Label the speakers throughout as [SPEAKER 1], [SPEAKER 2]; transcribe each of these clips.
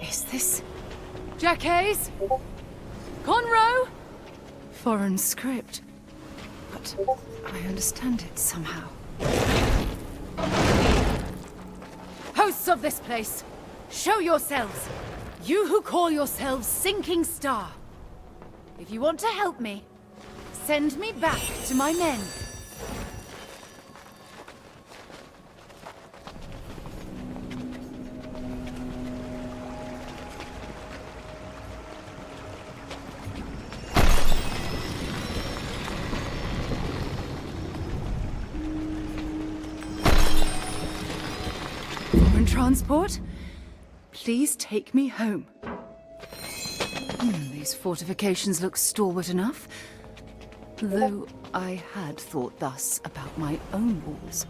[SPEAKER 1] Is this Jack Hayes? Conroe? Foreign script. But I understand it somehow. Hosts of this place, show yourselves. You who call yourselves Sinking Star. If you want to help me, send me back to my men. Foreign transport? Please take me home. These fortifications look stalwart enough. Though I had thought thus about my own walls.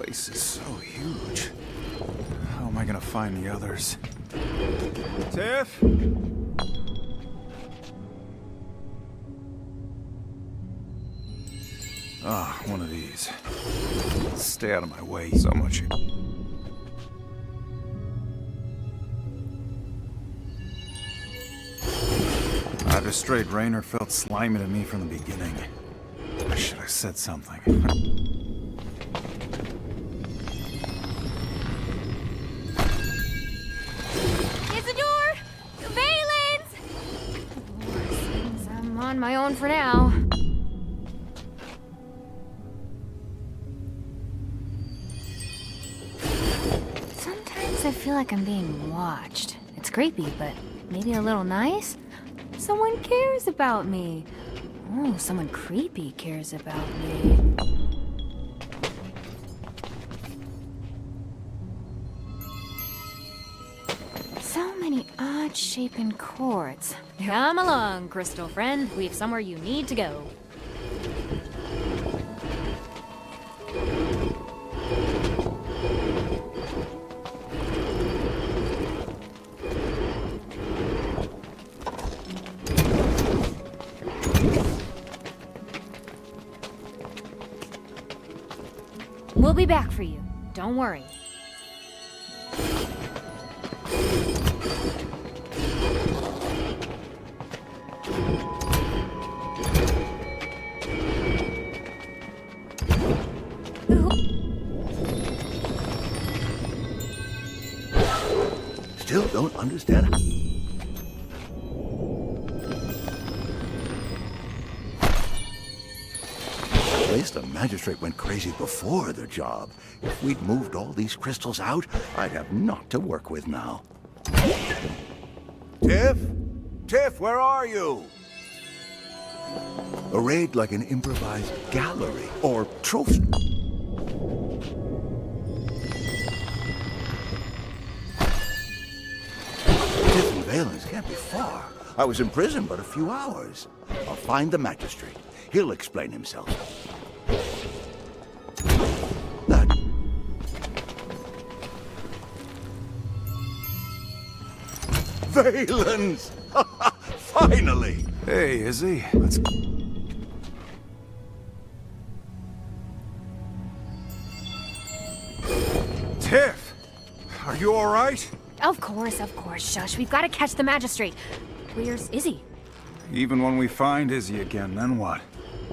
[SPEAKER 2] place is so huge. am I gonna find the others? Tiff? Ah, one of these. Stay out of my way. So much. Either straight rain or felt slimy to me from the beginning. I should have said something.
[SPEAKER 3] Isidore! Valens! Seems I'm on my own for now. Sometimes I feel like I'm being watched. It's creepy, but maybe a little nice? Someone cares about me. Oh, someone creepy cares about me. So many odd-shaped cords. Come along, crystal friend. We've somewhere you need to go. We'll be back for you. Don't worry.
[SPEAKER 4] Still don't understand. At least the magistrate went crazy before the job. If we'd moved all these crystals out, I'd have naught to work with now. Tiff? Tiff, where are you? Arrayed like an improvised gallery or trophy. Tiff and Valens can't be far. I was in prison but a few hours. I'll find the magistrate. He'll explain himself. That... Valens! Finally!
[SPEAKER 2] Hey, Izzy. Let's... Tiff! Are you alright?
[SPEAKER 3] Of course, Shush. We've got to catch the magistrate. Where's Izzy?
[SPEAKER 2] Even when we find Izzy again, then what?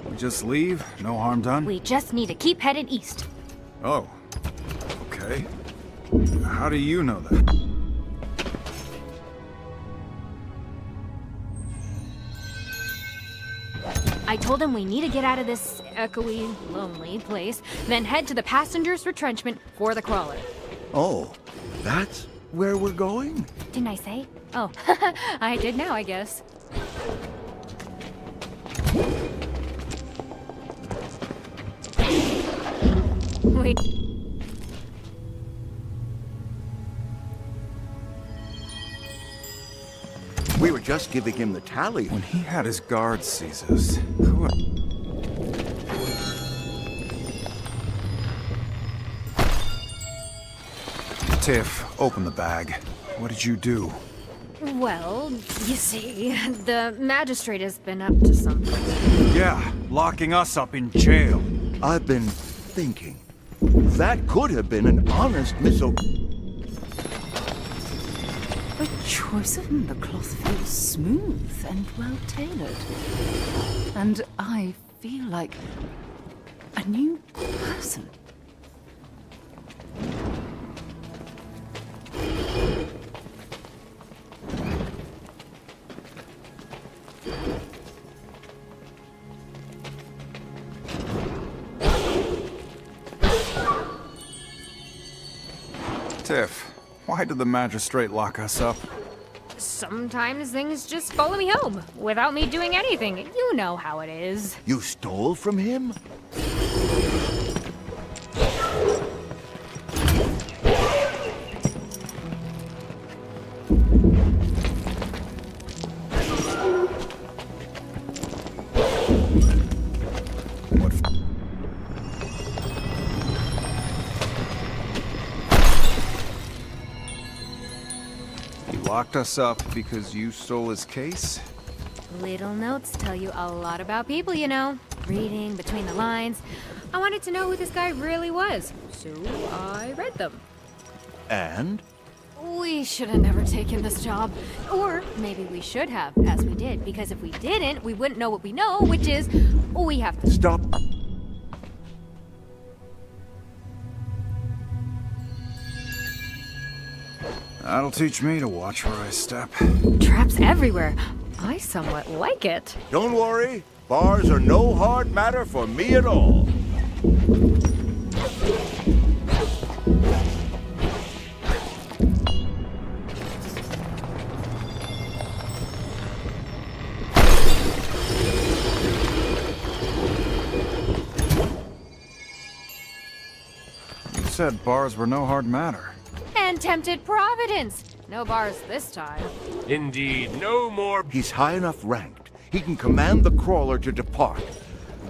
[SPEAKER 2] We just leave? No harm done?
[SPEAKER 3] We just need to keep headed east.
[SPEAKER 2] Oh. Okay. How do you know that?
[SPEAKER 3] I told him we need to get out of this echoey, lonely place, then head to the passengers' retrenchment for the crawler.
[SPEAKER 4] Oh, that's where we're going?
[SPEAKER 3] Didn't I say? Oh, I did now, I guess. Wait.
[SPEAKER 4] We were just giving him the tally.
[SPEAKER 2] When he had his guards seize us, who... Tiff, open the bag. What did you do?
[SPEAKER 3] Well, you see, the magistrate has been up to something.
[SPEAKER 2] Yeah, locking us up in jail.
[SPEAKER 4] I've been thinking. That could have been an honest
[SPEAKER 1] The choice of the cloth feels smooth and well tailored. And I feel like a new person.
[SPEAKER 2] Tiff, why did the magistrate lock us up?
[SPEAKER 3] Sometimes things just follow me home, without me doing anything. You know how it is.
[SPEAKER 4] You stole from him?
[SPEAKER 2] locked us up because you stole his case?
[SPEAKER 3] Little notes tell you a lot about people, you know. Reading between the lines. I wanted to know who this guy really was, so I read them.
[SPEAKER 4] And?
[SPEAKER 3] We should have never taken this job. Or maybe we should have, as we did, because if we didn't, we wouldn't know what we know, which is, we have to...
[SPEAKER 4] Stop.
[SPEAKER 2] That'll teach me to watch where I step.
[SPEAKER 3] Traps everywhere. I somewhat like it.
[SPEAKER 4] Don't worry. Bars are no hard matter for me at all.
[SPEAKER 2] You said bars were no hard matter.
[SPEAKER 3] And tempted Providence. No bars this time.
[SPEAKER 5] Indeed, no more.
[SPEAKER 4] He's high enough ranked. He can command the crawler to depart.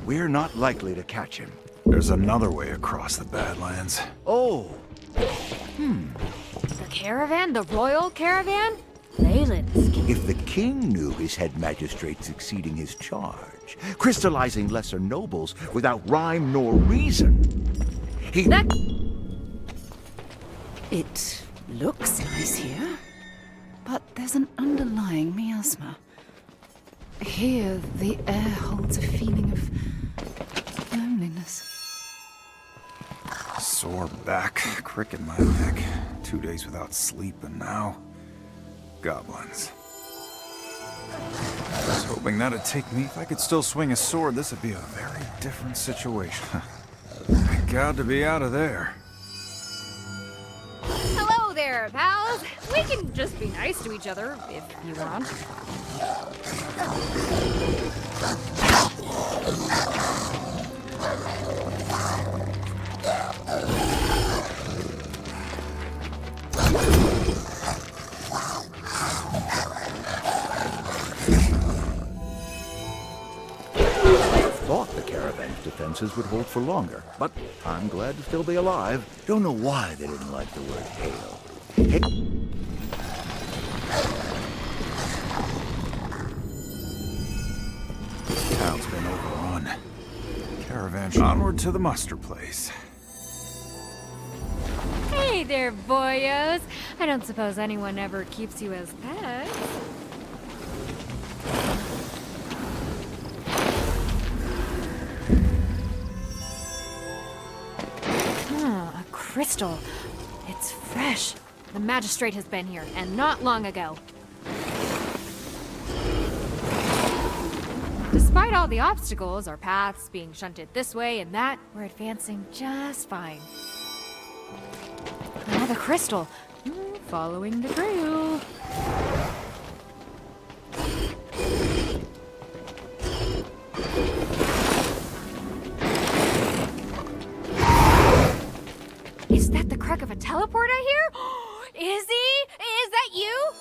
[SPEAKER 4] We're not likely to catch him.
[SPEAKER 2] There's another way across the Badlands.
[SPEAKER 4] Oh,
[SPEAKER 3] The caravan? The royal caravan? Leyland's king.
[SPEAKER 4] if the king knew his head magistrate's exceeding his charge, crystallizing lesser nobles without rhyme nor reason, he...
[SPEAKER 3] That...
[SPEAKER 1] It looks nice here, but there's an underlying miasma. Here, the air holds a feeling of loneliness.
[SPEAKER 2] Sore back, crick in my neck. 2 days without sleep, and now... goblins. I was hoping that'd take me. If I could still swing a sword, this would be a very different situation. Thank God to be out of there.
[SPEAKER 3] Hello there, pals. We can just be nice to each other, if you want.
[SPEAKER 4] Thought the caravan's defenses would hold for longer, but I'm glad to still be alive. Don't know why they didn't like the word hail.
[SPEAKER 2] Town's been overrun. Caravan onward to the muster place.
[SPEAKER 3] Hey there, boyos. I don't suppose anyone ever keeps you as pets. A crystal. It's fresh. The magistrate has been here, and not long ago. Despite all the obstacles, our paths being shunted this way and that, we're advancing just fine. Another crystal. Following the trail. Is that the crack of a teleport I hear? Is he? Is that you?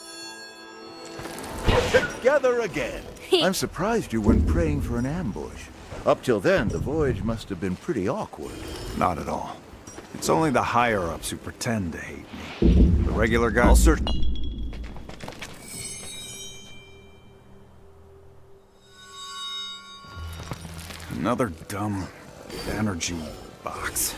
[SPEAKER 4] Together again. I'm surprised you weren't praying for an ambush. Up till then, the voyage must have been pretty awkward.
[SPEAKER 2] Not at all. It's only the higher-ups who pretend to hate me. The regular guys...
[SPEAKER 4] I'll search...
[SPEAKER 2] Another dumb energy box.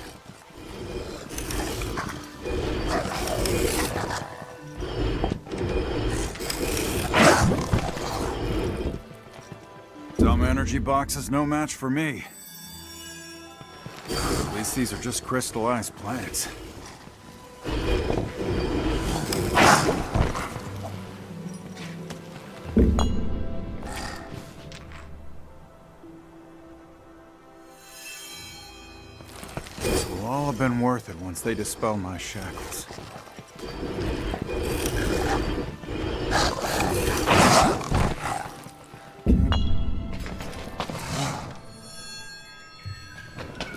[SPEAKER 2] Dumb energy box is no match for me. At least these are just crystallized plants. This will all have been worth it once they dispel my shackles.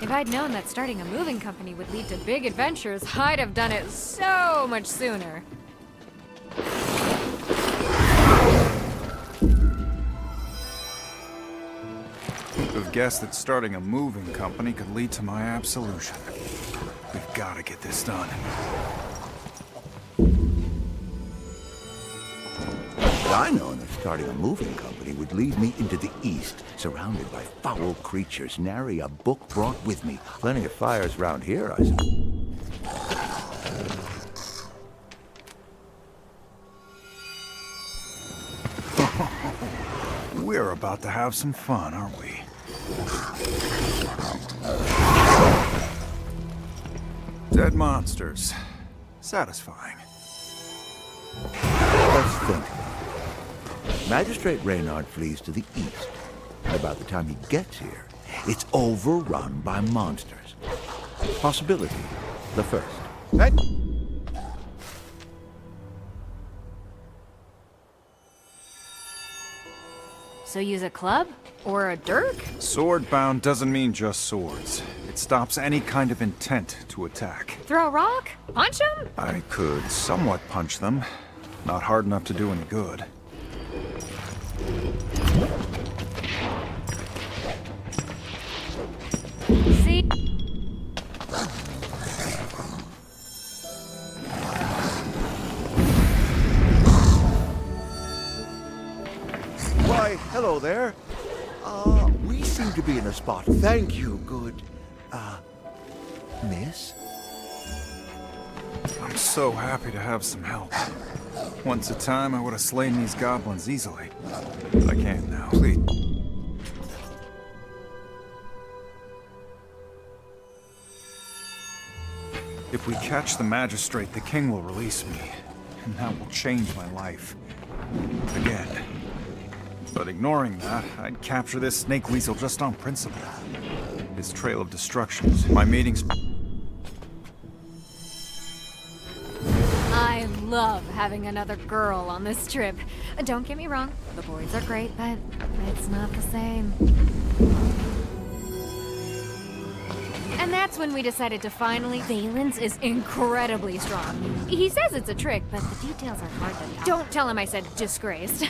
[SPEAKER 3] If I'd known that starting a moving company would lead to big adventures, I'd have done it so much sooner.
[SPEAKER 2] Who'd have guessed that starting a moving company could lead to my absolution? We've got to get this done.
[SPEAKER 4] I known that starting a moving company would lead me into the East, surrounded by foul creatures, nary a book brought with me. Plenty of fires round here, I suppose.
[SPEAKER 2] We're about to have some fun, aren't we? Dead monsters. Satisfying.
[SPEAKER 4] Let's think. Magistrate Reynard flees to the east. And about the time he gets here, it's overrun by monsters. Possibility, the first. Hey.
[SPEAKER 3] So use a club? Or a dirk?
[SPEAKER 2] Sword-bound doesn't mean just swords. It stops any kind of intent to attack.
[SPEAKER 3] Throw a rock? Punch him?
[SPEAKER 2] I could somewhat punch them. Not hard enough to do any good.
[SPEAKER 3] See?
[SPEAKER 4] Why, hello there. We seem to be in a spot. Thank you, good, miss?
[SPEAKER 2] I'm so happy to have some help. Once a time, I would have slain these goblins easily. But I can't now. Please. If we catch the magistrate, the king will release me. And that will change my life. Again. But ignoring that, I'd capture this snake weasel just on principle. His trail of destructions, my meetings...
[SPEAKER 3] I love having another girl on this trip. Don't get me wrong, the boys are great, but it's not the same. And that's when we decided to finally... Valen's is incredibly strong. He says it's a trick, but the details are hard to tell. Don't tell him I said disgraced.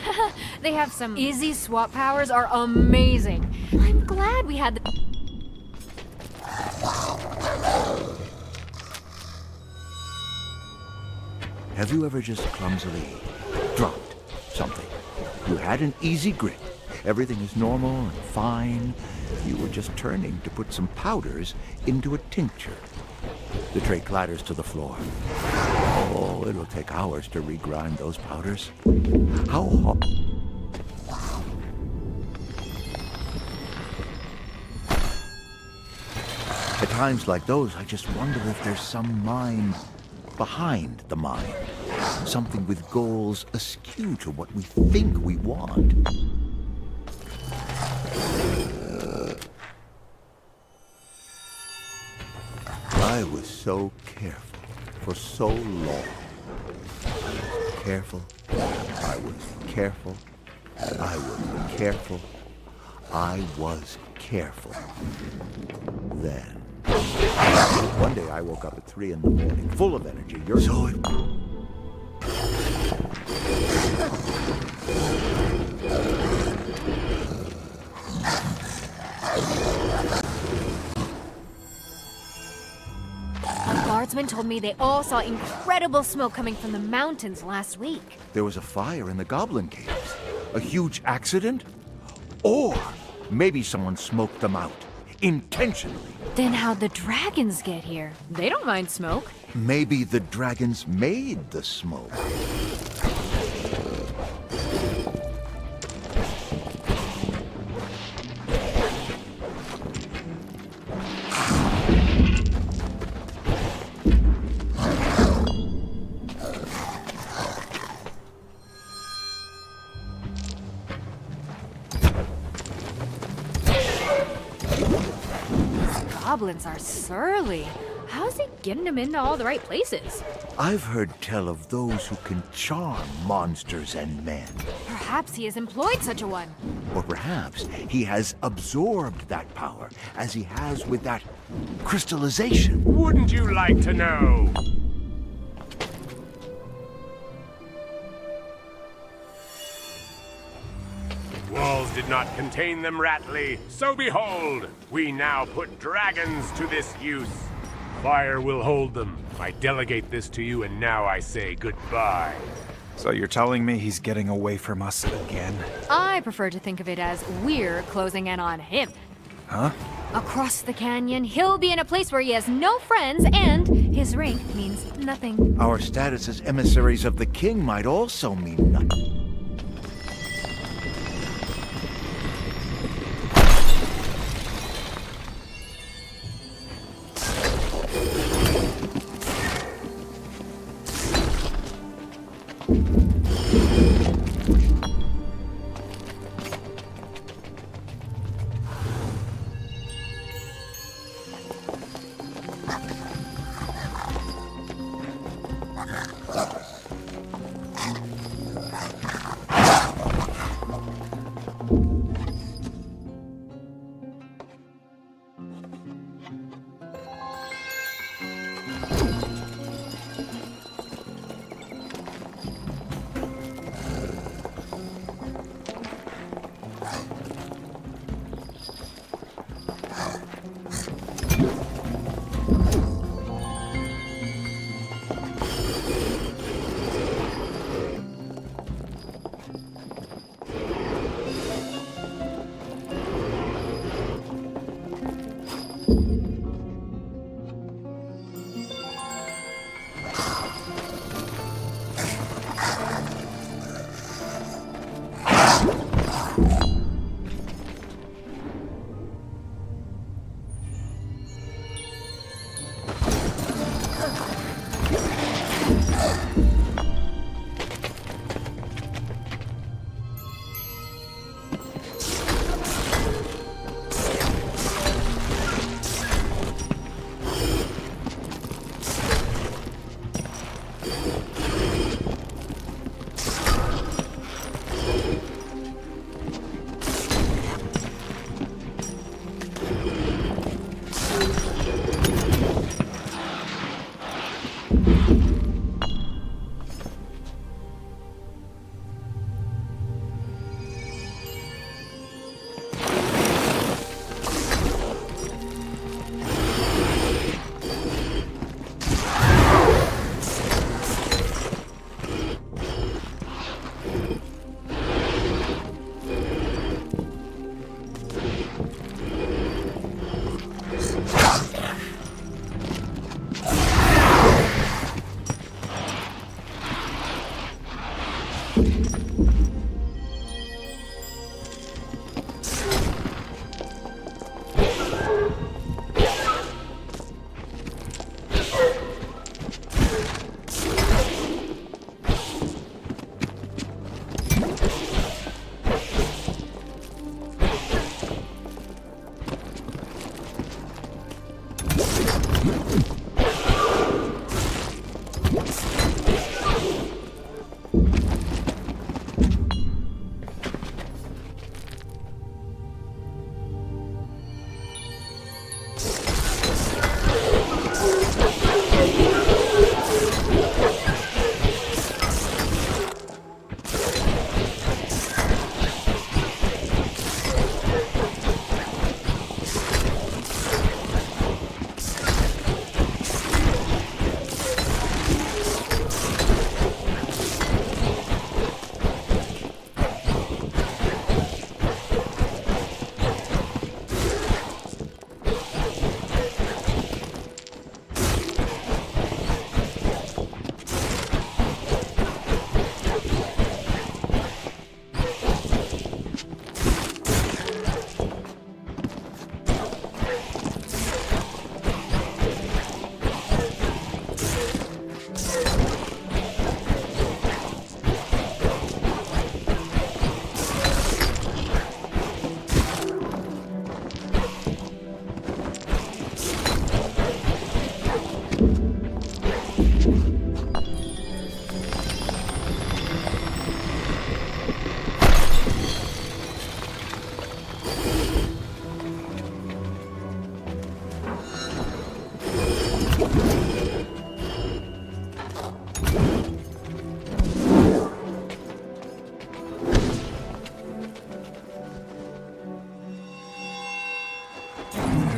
[SPEAKER 3] They have some... Izzy's swap powers are amazing. I'm glad we had the...
[SPEAKER 4] Have you ever just clumsily dropped something? You had an easy grip. Everything is normal and fine. You were just turning to put some powders into a tincture. The tray clatters to the floor. Oh, it'll take hours to regrind those powders. How hard? At times like those, I just wonder if there's some mind behind the mind. Something with goals askew to what we think we want. I was so careful for so long. I was careful. I was careful. I was careful. I was careful. Then, one day I woke up at 3 in the morning, full of energy. You're so...
[SPEAKER 3] A guardsman told me they all saw incredible smoke coming from the mountains last week.
[SPEAKER 4] There was a fire in the Goblin Caves. A huge accident? Or maybe someone smoked them out. Intentionally.
[SPEAKER 3] Then how'd the dragons get here? They don't mind smoke.
[SPEAKER 4] Maybe the dragons made the smoke.
[SPEAKER 3] Goblins are surly. How's he getting them into all the right places?
[SPEAKER 4] I've heard tell of those who can charm monsters and men.
[SPEAKER 3] Perhaps he has employed such a one.
[SPEAKER 4] Or perhaps he has absorbed that power, as he has with that crystallization.
[SPEAKER 5] Wouldn't you like to know? Walls did not contain them, Ratley. So behold, we now put dragons to this use. Fire will hold them. I delegate this to you, and now I say goodbye.
[SPEAKER 2] So you're telling me he's getting away from us again?
[SPEAKER 3] I prefer to think of it as we're closing in on him.
[SPEAKER 2] Huh?
[SPEAKER 3] Across the canyon, he'll be in a place where he has no friends, and his rank means nothing.
[SPEAKER 4] Our status as emissaries of the king might also mean nothing.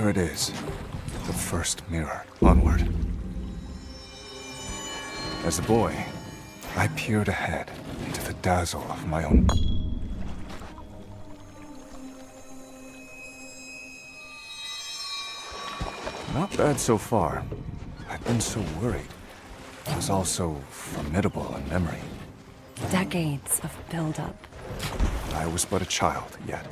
[SPEAKER 2] There it is. The first mirror. Onward. As a boy, I peered ahead into the dazzle of my own... Not bad so far. I'd been so worried. I was also formidable in memory.
[SPEAKER 6] Decades of buildup.
[SPEAKER 2] I was but a child yet.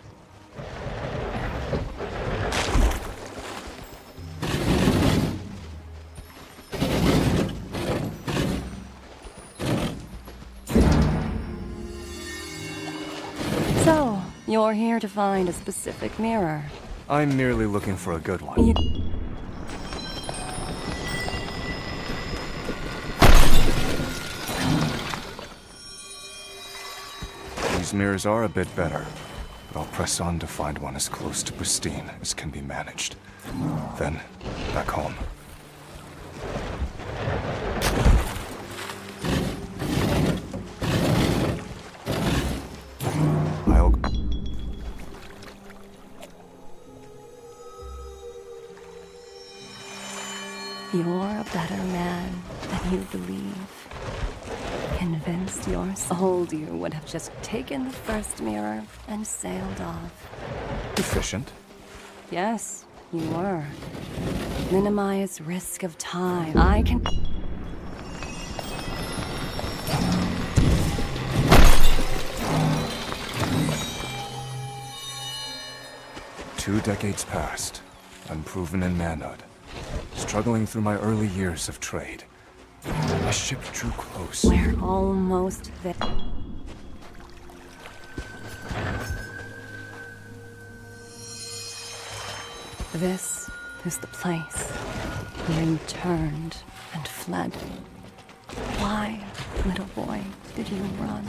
[SPEAKER 6] So, you're here to find a specific mirror.
[SPEAKER 2] I'm merely looking for a good one.
[SPEAKER 6] You...
[SPEAKER 2] These mirrors are a bit better, but I'll press on to find one as close to pristine as can be managed. Then, back home. I'll...
[SPEAKER 6] You're a better man than you believe. Convinced your soul you would have just taken the first mirror and sailed off.
[SPEAKER 2] Efficient.
[SPEAKER 6] Yes, you were. Minimize risk of time. I can...
[SPEAKER 2] 2 decades passed, unproven in manhood, struggling through my early years of trade. My ship drew close.
[SPEAKER 6] We're almost there. This is the place where you turned and fled. Why, little boy, did you run?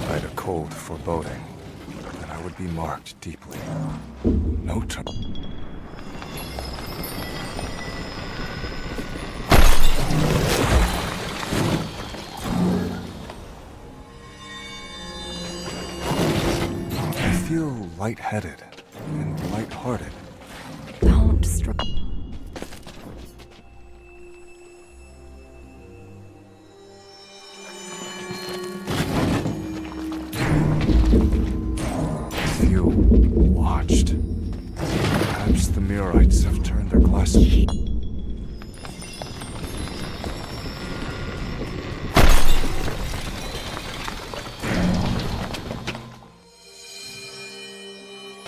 [SPEAKER 2] I had a cold foreboding that I would be marked deeply. No turn. I feel lightheaded and lighthearted.
[SPEAKER 6] Don't struggle.
[SPEAKER 2] I feel watched. Perhaps the Mirrorites have turned their glass.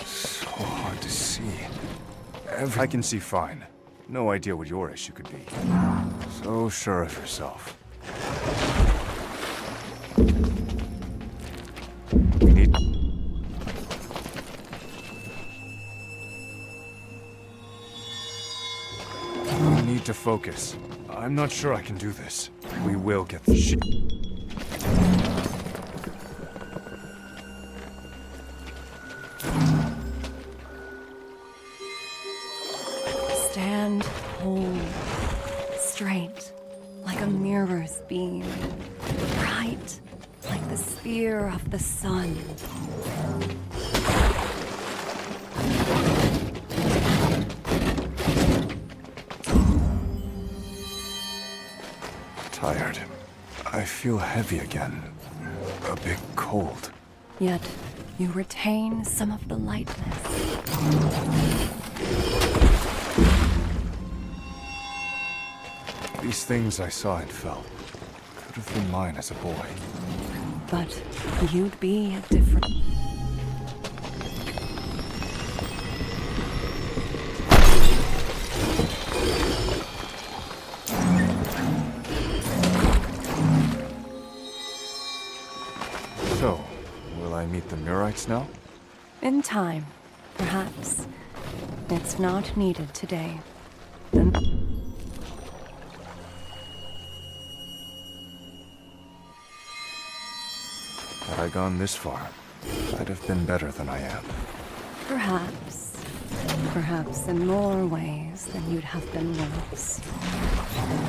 [SPEAKER 2] So hard to see. I can see fine. No idea what your issue could be. So sure of yourself. We need... We need to focus. I'm not sure I can do this. We will get the shit.
[SPEAKER 6] Stand whole, straight, like a mirror's beam, bright, like the spear of the sun.
[SPEAKER 2] Tired. I feel heavy again. A bit cold.
[SPEAKER 6] Yet, you retain some of the lightness.
[SPEAKER 2] These things I saw and felt could have been mine as a boy.
[SPEAKER 6] But you'd be a different...
[SPEAKER 2] So, will I meet the Mirrorites now?
[SPEAKER 6] In time, perhaps. It's not needed today. The...
[SPEAKER 2] Had I gone this far, I'd have been better than I am.
[SPEAKER 6] Perhaps. Perhaps in more ways than you'd have been worse.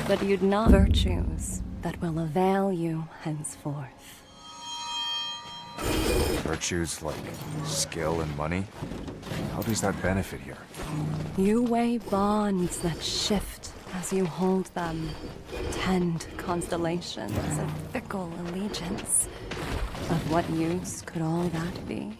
[SPEAKER 6] But you'd not virtues that will avail you henceforth.
[SPEAKER 2] Virtues like skill and money? How does that benefit here?
[SPEAKER 6] You weigh bonds that shift as you hold them, tend constellations of fickle allegiance. Of what use could all that be?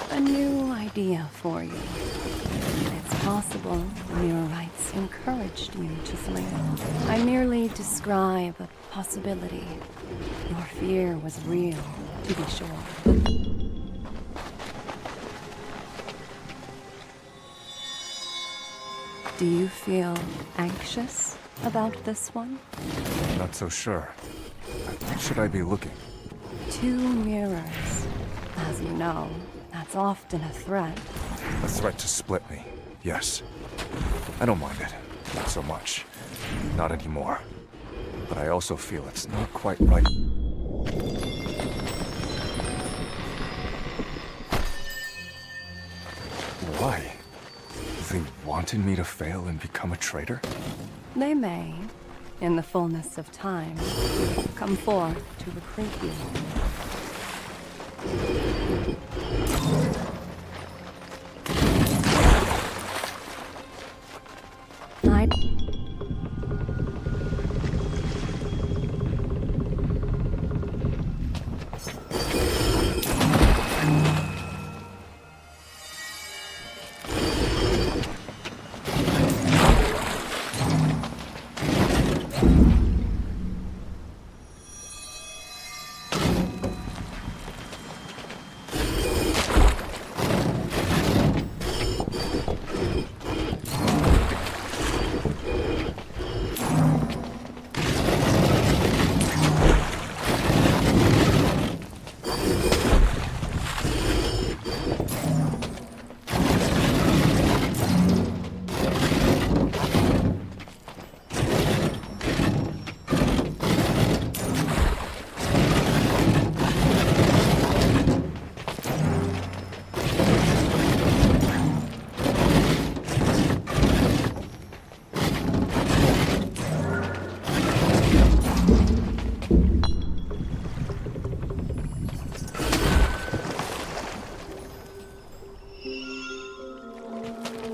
[SPEAKER 6] A new idea for you. It's possible the Mirrorites encouraged you to flee. I merely describe a possibility. Your fear was real, to be sure. Do you feel anxious about this one?
[SPEAKER 2] Not so sure. Where should I be looking?
[SPEAKER 6] 2 mirrors. As you know, that's often a threat.
[SPEAKER 2] A threat to split me. Yes. I don't mind it. Not so much. Not anymore. But I also feel it's not quite right. Why? They wanted me to fail and become a traitor?
[SPEAKER 6] They may, in the fullness of time, come forth to recruit you.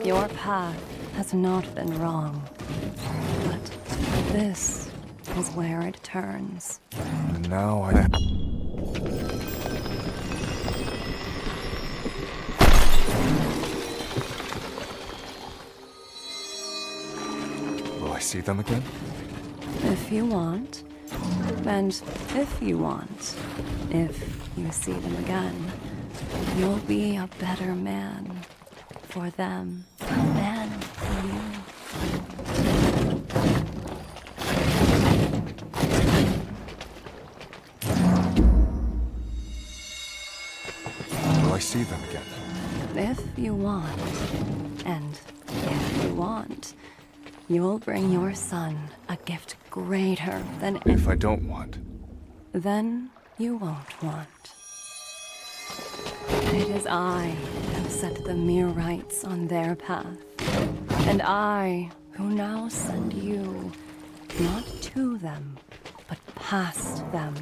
[SPEAKER 6] Your path has not been wrong, but this is where it turns.
[SPEAKER 2] And now I... Will I see them again?
[SPEAKER 6] If you want, and if you want, if you see them again, you'll be a better man. For them, a man for you.
[SPEAKER 2] Will I see them again?
[SPEAKER 6] If you want, and if you want, you'll bring your son a gift greater than
[SPEAKER 2] If I don't want?
[SPEAKER 6] then you won't want. It is I who set the Mirrorites on their path, and I who now send you, not to them, but past them,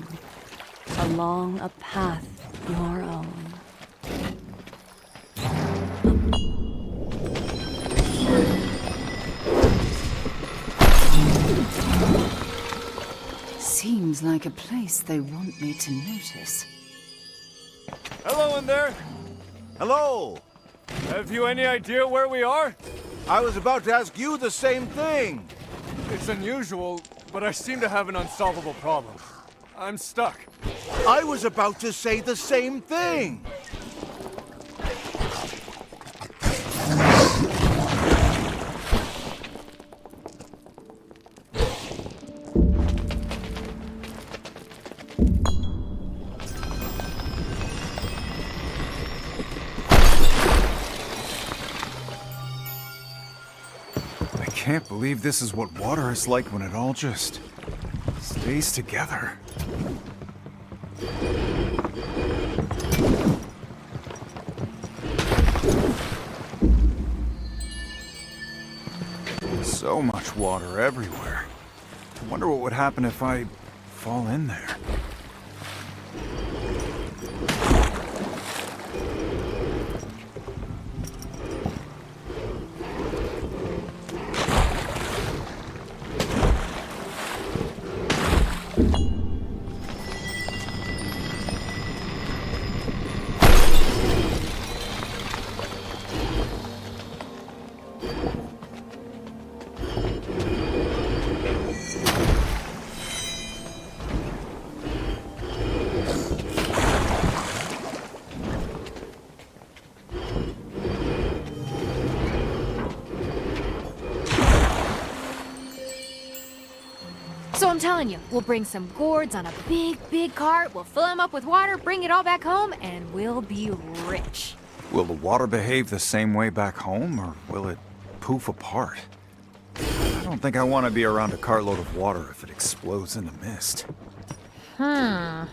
[SPEAKER 6] along a path your own.
[SPEAKER 1] Seems like a place they want me to notice.
[SPEAKER 7] Hello in there!
[SPEAKER 8] Hello!
[SPEAKER 7] Have you any idea where we are?
[SPEAKER 8] I was about to ask you the same thing!
[SPEAKER 7] It's unusual, but I seem to have an unsolvable problem. I'm stuck.
[SPEAKER 8] I was about to say the same thing!
[SPEAKER 2] I can't believe this is what water is like when it all just stays together. So much water everywhere. I wonder what would happen if I fall in there.
[SPEAKER 3] So I'm telling you, we'll bring some gourds on a big cart, we'll fill them up with water, bring it all back home, and we'll be rich.
[SPEAKER 2] Will the water behave the same way back home, or will it poof apart? I don't think I want to be around a cartload of water if it explodes in the mist. How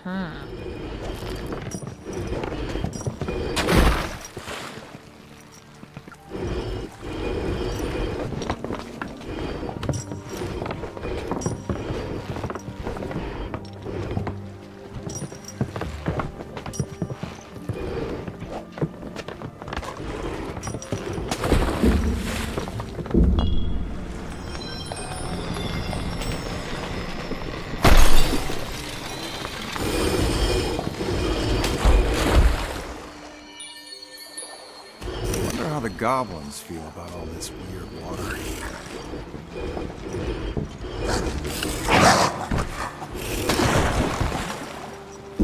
[SPEAKER 2] the goblins feel about all this weird water.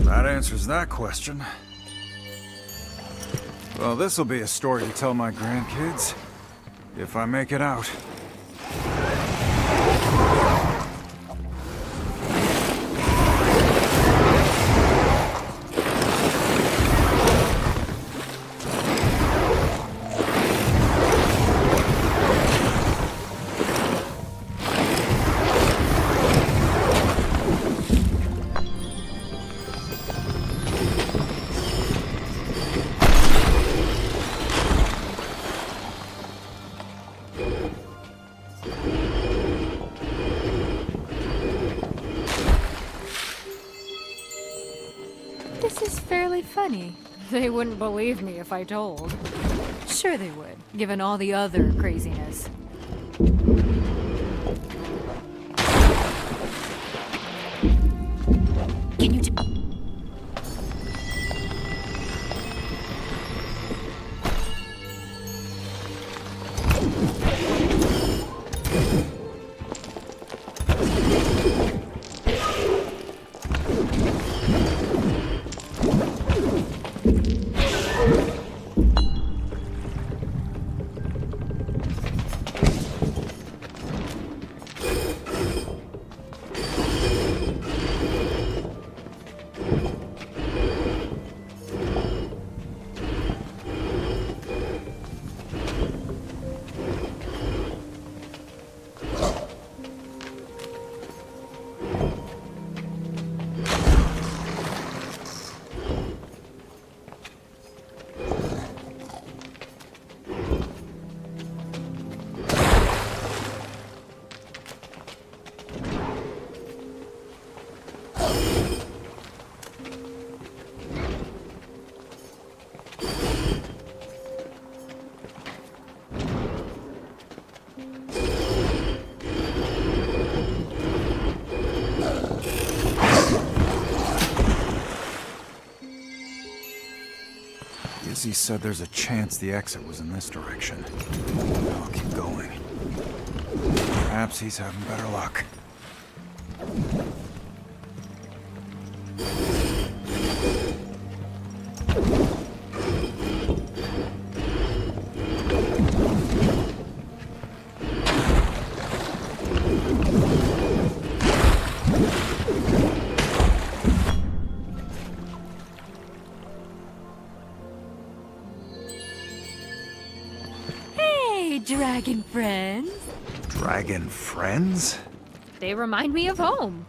[SPEAKER 2] That answers that question. Well, this'll be a story to tell my grandkids, if I make it out.
[SPEAKER 3] This is fairly funny. They wouldn't believe me if I told. Sure they would, given all the other craziness. Can you
[SPEAKER 2] Izzy said there's a chance the exit was in this direction. I'll keep going. Perhaps he's having better luck.
[SPEAKER 3] dragon friends?
[SPEAKER 2] Dragon friends?
[SPEAKER 3] They remind me of home.